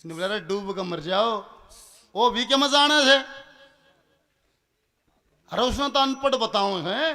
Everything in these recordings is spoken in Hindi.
निवला डूब कर मर जाओ वो भी क्या मजा आने से। अरे उसने तो अनपढ़ बताओ है।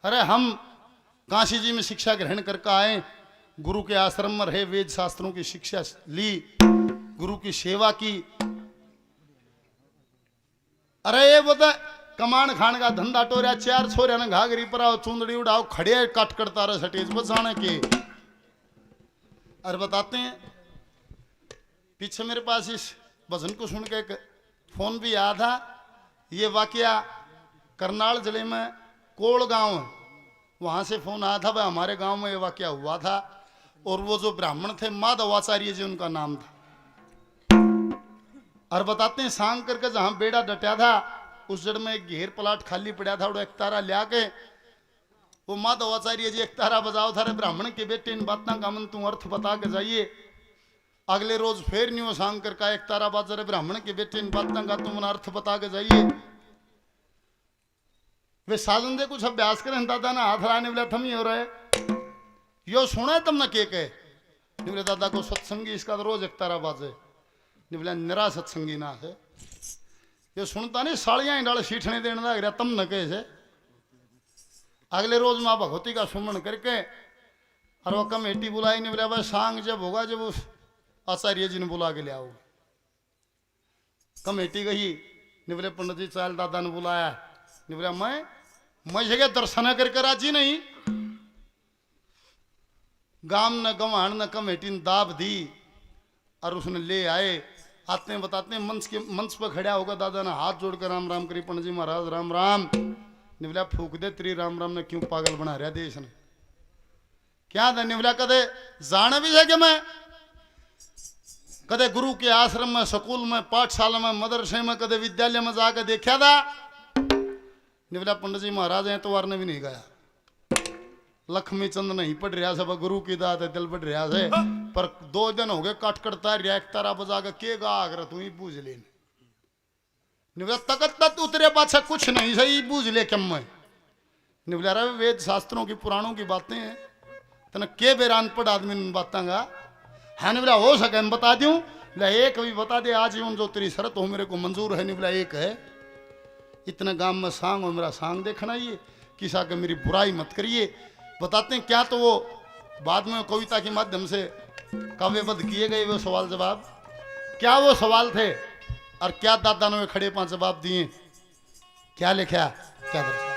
अरे हम काशी जी में शिक्षा ग्रहण करके आए, गुरु के आश्रम में रहे, वेद शास्त्रों की शिक्षा ली, गुरु की सेवा की। अरे ये बता कमान खान का धंधा टोरिया, चार छोरिया ने घाघरी पर आओ, चुंदड़ी उड़ाओ, खड़े काट करता रहे सटेज बचाने के। अरे बताते हैं पीछे मेरे पास इस भजन को सुन के एक फोन भी आया था। ये वाकया करनाल जिले में कोल गांव है, वहां से फोन आया था, भाई हमारे गांव में ये वाकया हुआ था। और वो जो ब्राह्मण थे माधवाचार्य जी उनका नाम था। और बताते हैं सांग करके जहां बेड़ा डटा था उस जड़ में एक घेर प्लाट खाली पड़ा था, और एक तारा लिया के वो माधवाचार्य जी एक तारा बजाओ था। रे ब्राह्मण के बेटे इन बातों का मन तू अर्थ बता के जाइए। अगले रोज फिर न्यू सांग करके एक तारा बाजा, रे ब्राह्मण के बेटे इन बातों का तुम अर्थ बता के जाइए। वे साजन दे कुछ अभ्यास करें दादा ना हाथ लाने वाला थम ही हो रहे यो सुना है तुमने के निवले दादा को सत्संगी इसका तो रोज एक तारा बाजे निवले निरा सत्संगी ना है ये सुनता नहीं साड़ियां ही डाल सीठने देने लग रहा तम न कैसे। अगले रोज माँ भगवती का सुमन करके और वो कमेटी बुलाई नहीं बोला भाई सांग जब होगा जब उस आचार्य जी ने बुला के ले आओ। कमेटी गई नहीं बोले पंडित जी चाल दादा ने बुलाया नहीं बोला मैं जगह दर्शन करके राजी नहीं। गाम न गंवाण न कमेटी ने दाब दी और उसने ले आए। आते हैं बताते हैं मंच पर खड़ा होगा दादा ने हाथ जोड़कर राम राम करी, पंडित जी महाराज राम राम। निवला फूक दे तेरी राम राम ने क्यों पागल बना रहा देश ने क्या था। निवला कदे जाने भी है कि मैं कदे गुरु के आश्रम में स्कूल में पाठशाला में मदरसे में कदे विद्यालय में जाकर देखा था। निवला पंडित जी महाराज हैं तो ने भी नहीं गया। लक्ष्मी चंद नहीं पढ़ रहा सब गुरु की दात है दिल पढ़ रहा है पर 2 दिन हो गए काट करता रिया एक तारा बजा के गा अगर तू ही बूझ ले निवला तकत तक उतरे पाछा कुछ नहीं सही बूझ ले कम में। निवला रहा वेद शास्त्रों की पुराणों की बातें हैं तना के बेरान पढ़ आदमी इन बातें गा। हाँ निवला हो सके मैं बता दूं एक भी बता दे आज उन जो तेरी शर्त हो मेरे को मंजूर है। निवला एक है इतने गांव में सांग हो मेरा सांग देखना ये किसा के मेरी बुराई मत करिए। बताते हैं क्या तो वो बाद में कविता के माध्यम से काव्यबद्ध किए गए वो सवाल जवाब क्या वो सवाल थे और क्या दादा ने खड़े 5 जवाब दिए क्या लिखा क्या दर्शा।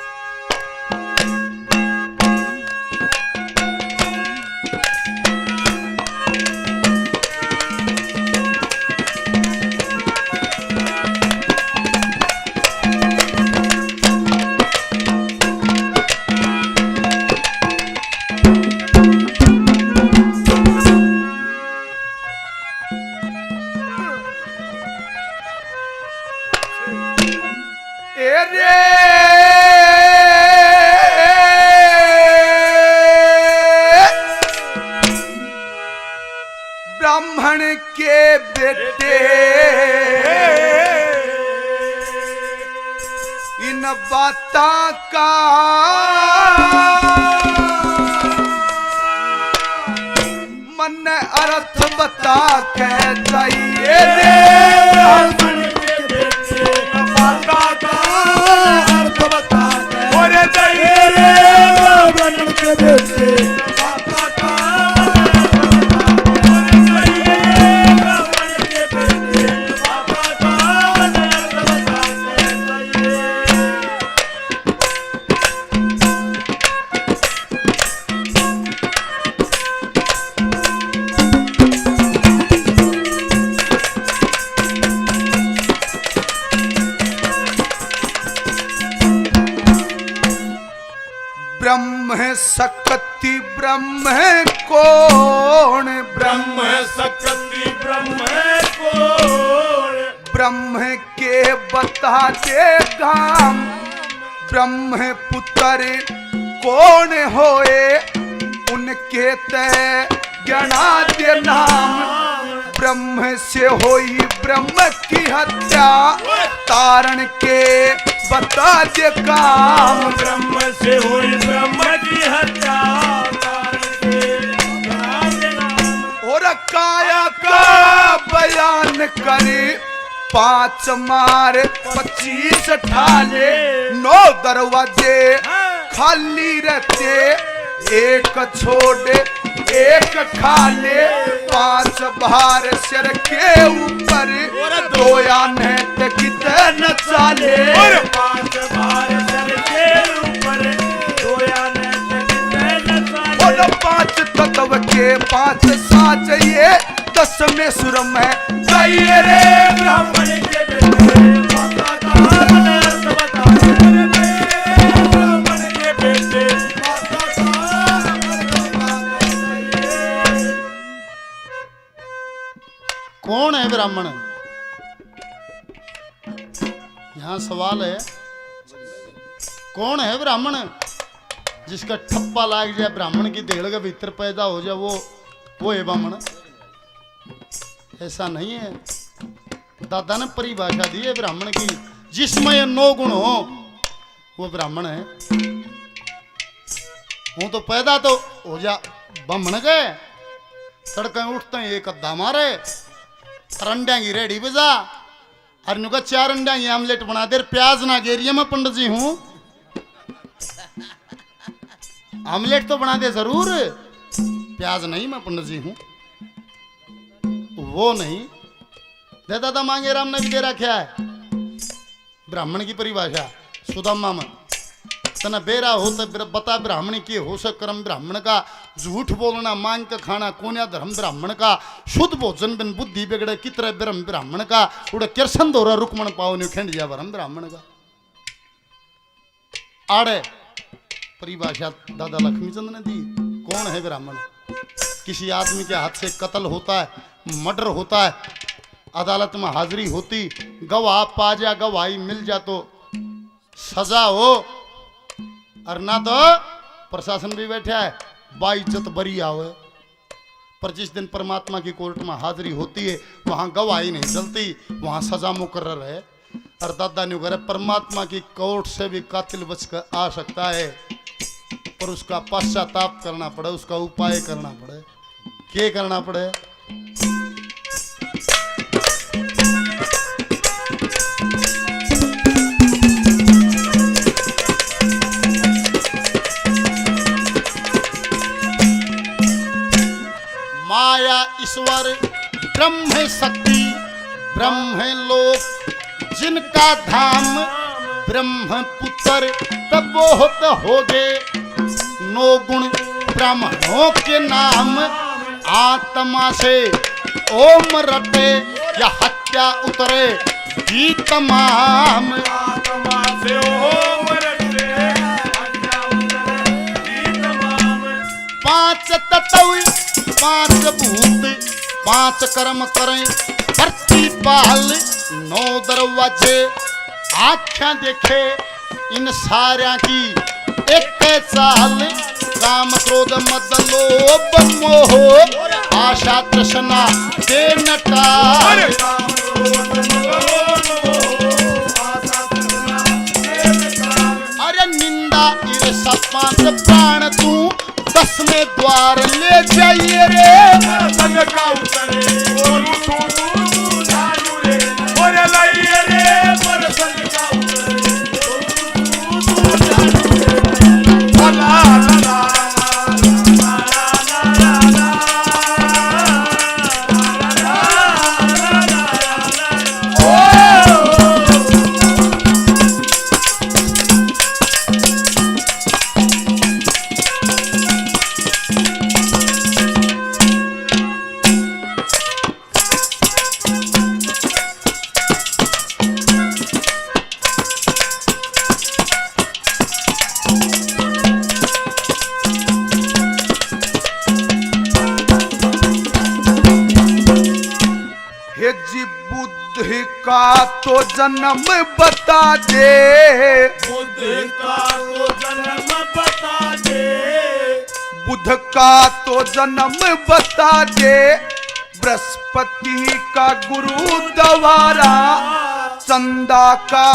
ब्राह्मण के बेटे इन बातों का मन अर्थ बता के जाइए। ब्राह्मण के बेटे इन बातों का अर्थ बता के जाइए। ब्राह्मण के बेटे ब्रह्म सकति ब्रह्म कौन ब्रह्म सकति ब्रह्म कौन ब्रह्म के बता दे गाम ब्रह्म पुत्र कौन होए उनके तय गणा दे नाम। ब्रह्म से होई ब्रह्म की हत्या तारण के बता दे काम। ब्रह्म से हुई ब्रह्म की हत्या तारण के बता दे नाम। और काया का करे 5 मार 25 ठाले 9 दरवाजे खाली रहते, एक छोड़े एक खाले 5 बार सिर के ऊपर 2 आने कितने चाले 5 बार सर के ऊपर 2 आने कितने चाले। 5 तत्व के 5 साच ये 10 में सुर में गाइए रे ब्राह्मण के बेटे माता का अर्थ बताए रे ब्राह्मण के बेटे माता का अर्थ बताए। कौन है ब्राह्मण? यहां सवाल है, कौन है ब्राह्मण? जिसका ठप्पा लाग जाए ब्राह्मण की देड़ के भीतर पैदा हो जाए वो है ब्राह्मण। ऐसा नहीं है। दादा ने परिभाषा दी है ब्राह्मण की, जिसमें ये 9 गुण हो वो ब्राह्मण है। हूं तो पैदा तो हो जा ब्राह्मण के, तड़के उठते हैं एक अद्धा मारे, अंड्या की रेडी बजा और नुका 4 अंड्या की आमलेट बना दे, प्याज ना घेरिए। मैं पंडित जी हूं, आमलेट तो बना दे जरूर, प्याज नहीं। मैं पंडित जी हूं, वो नहीं दे। दादा मांगे राम ने भी दे रखा है ब्राह्मण की परिभाषा सुदामा में। तना बेरा हो तो बता ब्राह्मण की हो सक कर्म ब्राह्मण का, झूठ बोलना मांग का खाना कोन्या धर्म ब्राह्मण का, शुद्ध भोजन बिन बुद्धि बिगड़े कितरे ब्रह्म ब्राह्मण का, उड़े किरसन दोरा रुकमण पाओ न्यू खंड जा ब्रह्म ब्राह्मण का। आड़े परिभाषा दादा लक्ष्मीचंद ने दी। कौन है ब्राह्मण? किसी आदमी के हाथ से कत्ल होता है, मर्डर होता है, अदालत में हाजिरी होती, गवाह पा जा, गवाही मिल जा तो सजा हो, और ना तो प्रशासन भी बैठा है बाइज्जत बरी आवे। पर जिस दिन परमात्मा की कोर्ट में हाजिरी होती है वहां गवाही नहीं चलती, वहां सजा मुकर्रर है। और दादा ने करे परमात्मा की कोर्ट से भी कातिल बच कर आ सकता है, पर उसका पश्चाताप करना पड़े, उसका उपाय करना पड़े। क्या करना पड़े? माया ईश्वर ब्रह्म शक्ति ब्रह्म लोक जिनका धाम ब्रह्म पुत्र तब बहुत हो गए 9 गुण ब्राह्मणों के नाम। आत्मा से ओम रटे या हत्या उतरे भी तमाम। आत्मा से ओम रटे हत्या उतरे भी तमाम। 5 तत्व 5 भूत 5 कर्म करें धरती पाल 9 दरवाजे आँखें देखे इन सारिया की एक चाल। काम क्रोध मद लोभ मोह आशा तृष्णा दे नटाल। अरे निंदा ईर्ष्या 5 प्राण तू 10 में द्वार ले जाइए रे। संग का उतरे बोलू तू जालू रे और लाइए रे पर संग का उतरे बोलू तू जालू रे। ला ला ला का तो जन्म बता दे, बुद्ध का तो जन्म बता दे, बुध का तो जन्म बता दे, बृहस्पति का गुरु द्वारा, चंदा का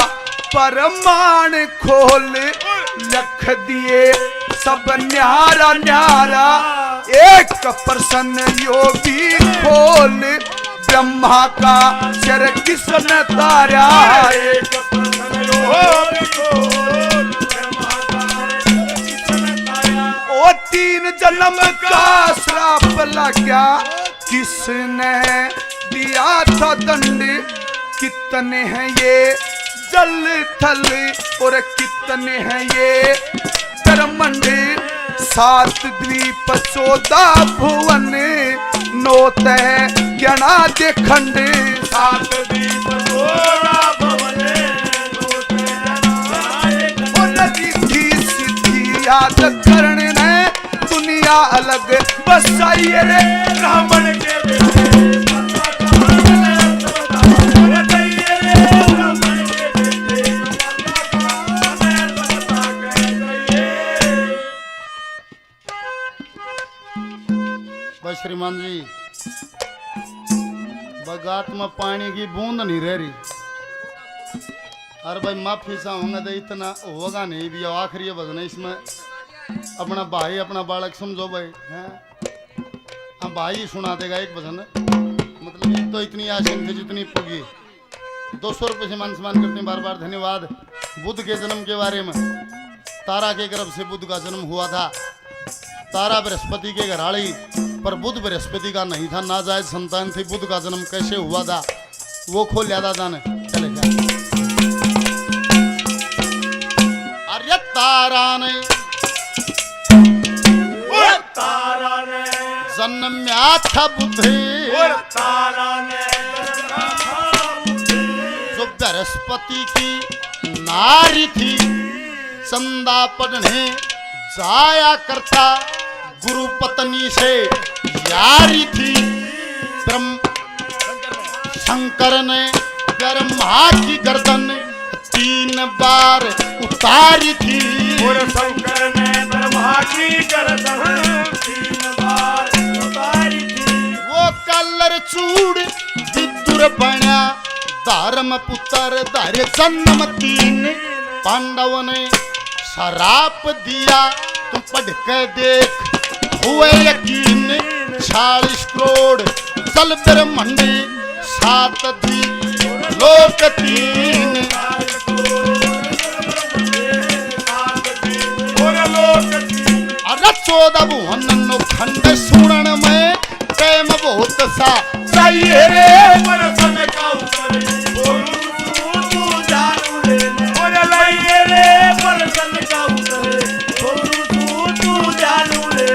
परमाण खोल, लख दिए सब न्यारा न्यारा, 1% योगी खोल, ब्रह्मा का सिर किसने तारा एक प्रश्न योग खोल ब्रह्मा का किसने तारा ओ 3 जन्म का श्राप लगा किसने दिया था दंड कितने हैं ये जल थल और कितने हैं ये ब्रह्मांड 7 द्वीप 14 भुवन 9 तह ज्ञाना दे खंड 7 दीप 16 भवन 9 तेरा रिद्धि सिद्धि याद करने ने दुनिया अलग बसाई रे ब्राह्मण के बेटे भाई श्रीमान जी बगात में पानी की बूंद नहीं रह रही। अरे भाई माफी चाहूंगा तो इतना होगा नहीं भी आखिरी ये भजन है इसमें अपना भाई अपना बालक समझो भाई हैं हम भाई सुना देगा एक भजन मतलब ये तो इतनी आशंका थी जितनी पुगी 200 रुपये से मान सम्मान करते हैं बार बार धन्यवाद। बुद्ध के जन्म के बारे में तारा के गर्भ से बुद्ध का जन्म हुआ था। तारा बृहस्पति के घराड़ी पर बुद्ध बृहस्पति का नहीं था नाजायज संतान थी। बुद्ध का जन्म कैसे हुआ था वो खोल लिया दादा ने चले गया। अरे तारा ने जन्म था बुद्ध जो बृहस्पति की नारी थी चंदा पढ़ने जाया करता गुरु पत्नी से यारी थी। ब्रह्म शंकर ने ब्रह्मा की गर्दन 3 बार उतारी थी। और शंकर ने ब्रह्मा की गर्दन 3 बार उतारी थी। वो कलर चूड़ विदुर बना धर्म पुत्र धैर्य जन्म 3 पांडव ने शराप दिया तुम पढ़ के देख हुए यकीन 40 करोड़ जल ब्रह्मांड 7 द्वीप लोक 3 अरे 14 भुवन खंड सुनन में प्रेम बहुत सा चाहिए रे परसन का उतर तू जानू ले और लाइए रे परसन का उतर तू जानू ले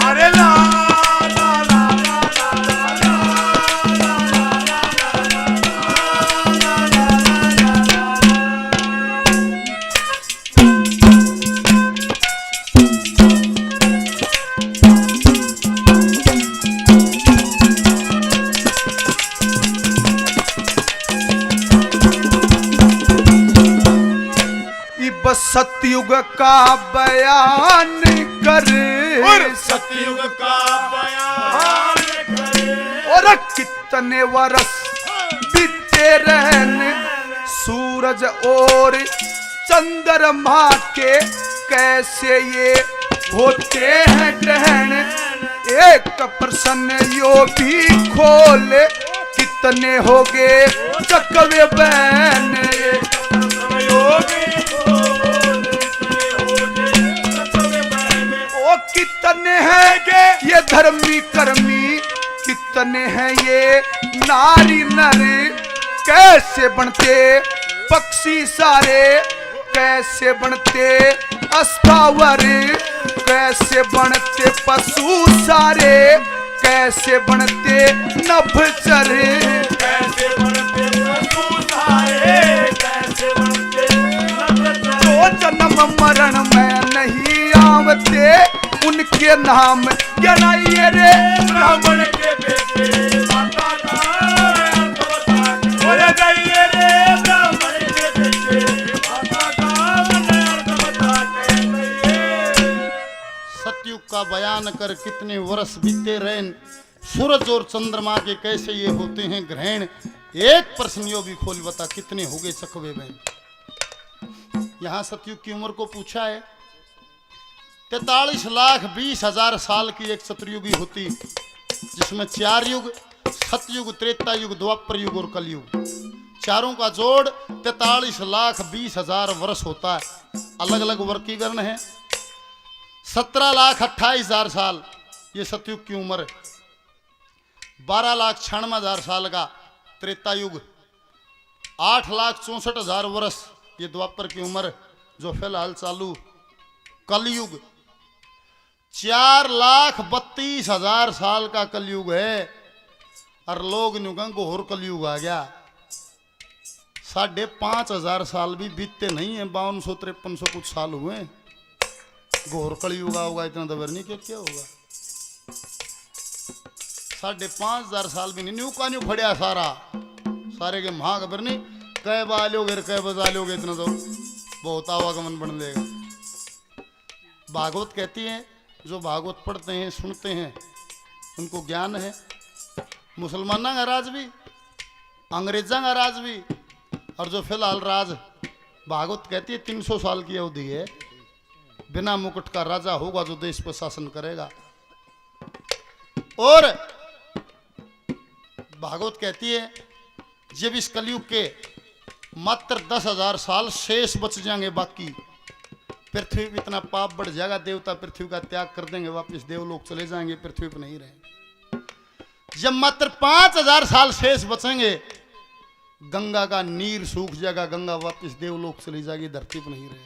अरे ला सतयुग का बयान कर और सतयुग का बयान करे और कितने वर्ष बीते रहने सूरज और चंद्रमा के कैसे ये होते हैं ग्रहण। एक प्रश्न यो भी खोल कितने हो गए चकवे बहन। ओ कितने हैं ये धर्मी कर्मी कितने हैं ये नारी नर कैसे बनते पक्षी सारे कैसे बनते अस्थावर कैसे बनते पशु सारे कैसे बनते नभचर कैसे बनते पशु सारे कैसे बनते नभचर। तो जन्म मरण में नहीं आवते उनके नाम गिनाइए रे ब्राह्मण के बेटे माता का अर्थ बता और जाइए रे ब्राह्मण के बेटे माता का अर्थ बता के सतयुग का बयान कर कितने वर्ष बीते रहें सूरज और चंद्रमा के कैसे ये होते हैं ग्रहण। एक प्रश्न यो भी खोल बता कितने हो गए चकवे में। यहां सतयुग की उम्र को पूछा है। 43,20,000 साल की एक चतुर्युगी होती, जिसमें 4 युग, सतयुग, त्रेता युग, द्वापर युग और कलयुग, चारों का जोड़ 43,20,000 वर्ष होता है। अलग अलग वर्गीकरण है। 17,28,000 साल ये सतयुग की उम्र है। 12,96,000 साल का त्रेता युग, 8,64,000 वर्ष ये द्वापर की उम्र जो फिलहाल चालू कलयुग, 4,32,000 साल का कलयुग है। और लोग नुगंग घोर कलयुग आ गया। 5,500 साल भी बीतते नहीं है, 5200-5300 कुछ साल हुए। घोर कलयुग होगा इतना दबर नहीं क्या होगा। 5,500 साल भी नहीं, न्यू का न्यू खड़िया सारे के महा खबर नहीं कै बालोगे कै बजा लोगे, इतना तो बहुत आवागमन बन देगा। भागवत कहती है जो भागवत पढ़ते हैं सुनते हैं उनको ज्ञान है। मुसलमाना का राज भी, अंग्रेजा का राज भी, और जो फिलहाल राज भागवत कहती है 300 साल की अवधि है। बिना मुकुट का राजा होगा जो देश पर शासन करेगा। और भागवत कहती है जब इस कलयुग के मात्र 10,000 साल शेष बच जाएंगे, बाकी पृथ्वी पर इतना पाप बढ़ जाएगा, देवता पृथ्वी का त्याग कर देंगे, वापस देवलोक चले जाएंगे, पृथ्वी पर नहीं रहेंगे। जब मात्र 5,000 साल शेष बचेंगे, गंगा का नीर सूख जाएगा, गंगा वापस देवलोक चली जाएगी, धरती पर नहीं रहे।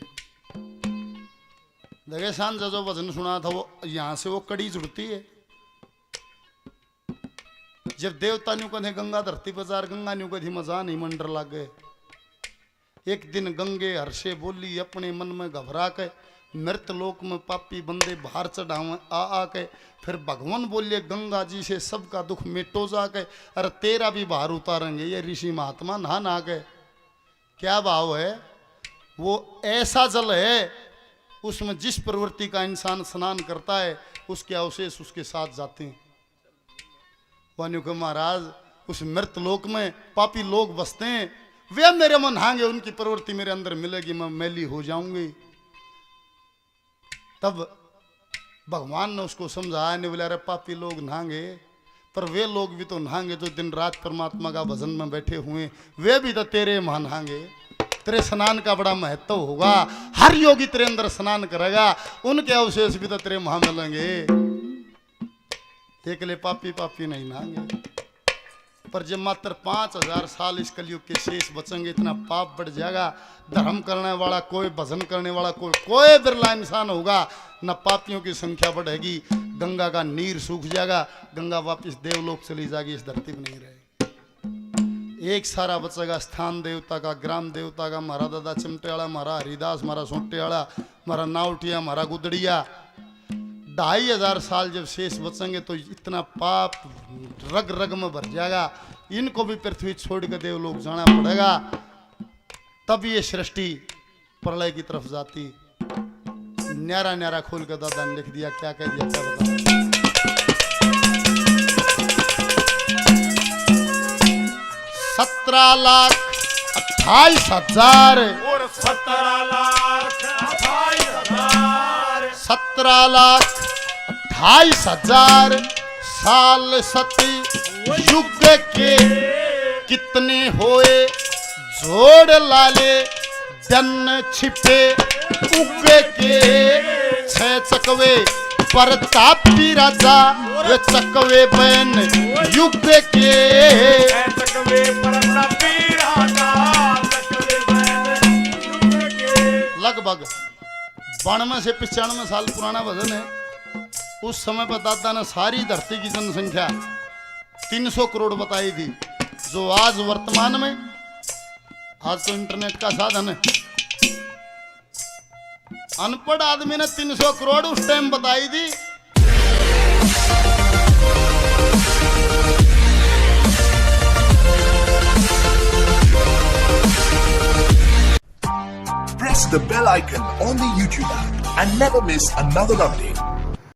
देखे शान जो वचन सुना था वो यहां से वो कड़ी जुड़ती है। जब देवता न्यू कहे गंगा धरती पर गंगा न्यू कभी मजा नहीं मंडर लागे। एक दिन गंगे हर्षे बोली अपने मन में घबरा के, मृत लोक में पापी बंदे बाहर चढ़ावे आ के। फिर भगवान बोलिए गंगा जी से सबका दुख मिटो जाके, अरे तेरा भी बाहर उतारेंगे। ये ऋषि महात्मा नहा नहा के। क्या भाव है? वो ऐसा जल है उसमें जिस प्रवृत्ति का इंसान स्नान करता है उसके अवशेष उसके साथ जाते हैं। वान्यु के महाराज उस मृत लोक में पापी लोग बसते हैं, वे मेरे में नहाएंगे, उनकी प्रवृत्ति मेरे अंदर मिलेगी, मैं मैली हो जाऊंगी। तब भगवान ने उसको समझाया, नहीं बोला अरे पापी लोग नहाएंगे, पर वे लोग भी तो नहाएंगे जो दिन रात परमात्मा का भजन में बैठे हुए, वे भी तो तेरे वहां नहाएंगे। तेरे स्नान का बड़ा महत्व होगा, हर योगी तेरे अंदर स्नान करेगा, उनके अवशेष भी तो तेरे वहां मिलेंगे। एकले पापी पापी नहीं नहाएंगे। पर जब मात्र 5,000 साल इस कलयुग के शेष बचेंगे, इतना पाप बढ़ जाएगा। धर्म करने वाला कोई, भजन करने वाला कोई बिरला इंसान होगा, न पापियों की संख्या बढ़ेगी, गंगा का नीर सूख जाएगा, गंगा वापस देवलोक चली जाएगी, इस धरती में नहीं रहेगी। एक सारा बचेगा स्थान देवता का, ग्राम देवता का, हमारा दादा चिमटेवाला, हमारा हरिदास, हमारा सोटेवाला, हमारा नावटिया, हमारा गुदड़िया। 2,500 साल जब शेष बचेंगे तो इतना पाप रग रग में भर जाएगा, इनको भी पृथ्वी छोड़ कर देवलोक जाना पड़ेगा। तब ये सृष्टि प्रलय की तरफ जाती। न्यारा न्यारा खोल कर दादा ने लिख दिया, क्या कह दिया क्या बता। 17,28,000 और 17,28,000 17,28,000 साल सती युग के कितने होए, जोड़ लाले जन छिपे उग के। 6 चकवे प्रतापी राजा, वे चकवे बहन युग के। लगभग 92 से 95 साल पुराना भजन है। उस समय पर दादा ने सारी धरती की जनसंख्या 300 करोड़ बताई थी, जो आज वर्तमान में, आज तो इंटरनेट का साधन है, अनपढ़ आदमी ने 300 करोड़ उस टाइम बताई थी। Press the bell icon on the YouTube app and never miss another update.